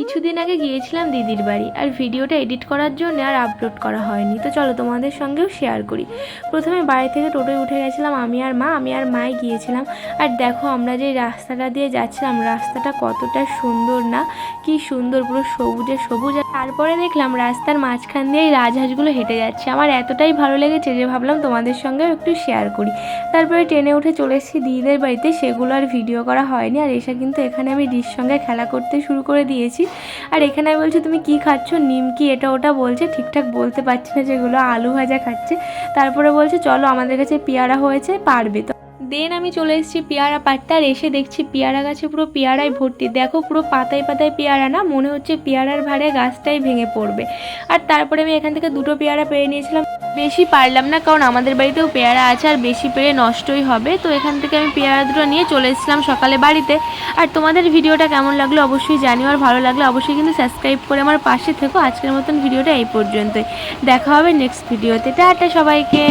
কিছুদিন আগে গিয়েছিলাম দিদির বাড়ি, আর ভিডিওটা এডিট করার জন্য আর আপলোড করা হয়নি। তো চলো তোমাদের সঙ্গেও শেয়ার করি। প্রথমে বাড়ি থেকে টোটোয় উঠে গেছিলাম আমি আর মাই গিয়েছিলাম। আর দেখো আমরা যে রাস্তাটা দিয়ে যাচ্ছিলাম, রাস্তাটা কতটা সুন্দর না, কি সুন্দর, পুরো সবুজে সবুজ। আর তারপরে দেখলাম রাস্তার মাঝখান দিয়ে এই রাজহাঁসগুলো হেঁটে যাচ্ছে। আমার এতটাই ভালো লেগেছে যে ভাবলাম তোমাদের সঙ্গেও একটু শেয়ার করি। তারপরে ট্রেনে উঠে চলে এসেছি দিদিদের বাড়িতে, সেগুলো আর ভিডিও করা হয়নি। আর এসে কিন্তু এখানে আমি ডিশ সঙ্গে খেলা করতে শুরু করে দিয়েছি। আর এখানে আমি বলছি তুমি কি খাচ্ছ, নিমকি এটা ওটা বলছে, ঠিকঠাক বলতে পারছি না, যেগুলো আলু ভাজা খাচ্ছে। তারপরে বলছে চলো আমাদের কাছে পেয়ারা হয়েছে, পারবে তো। দেন আমি চলে এসেছি পেয়ারা পাড়তে, আর এসে দেখছি পেয়ারা গাছে পুরো পেয়ারায় ভর্তি। দেখো পুরো পাতায় পাতায় পেয়ারা, না মনে হচ্ছে পেয়ারার ভারে গাছটাই ভেঙে পড়বে। আর তারপরে আমি এখান থেকে 2টো পেয়ারা পেরে নিয়েছিলাম। বেশি পারলাম না, কারণ আমাদের বাড়িতেও পেয়ারা আছে, আর বেশি পেরে নষ্টই হবে। তো এখান থেকে আমি পেয়ারা 2টো নিয়ে চলে এসেছিলাম সকালে বাড়িতে। আর তোমাদের ভিডিওটা কেমন লাগলো অবশ্যই জানিও, আর ভালো লাগলে অবশ্যই কিন্তু সাবস্ক্রাইব করে আমার পাশে থেকো। আজকের মতন ভিডিওটা এই পর্যন্তই, দেখা হবে নেক্সট ভিডিওতে। টাটা সবাইকে।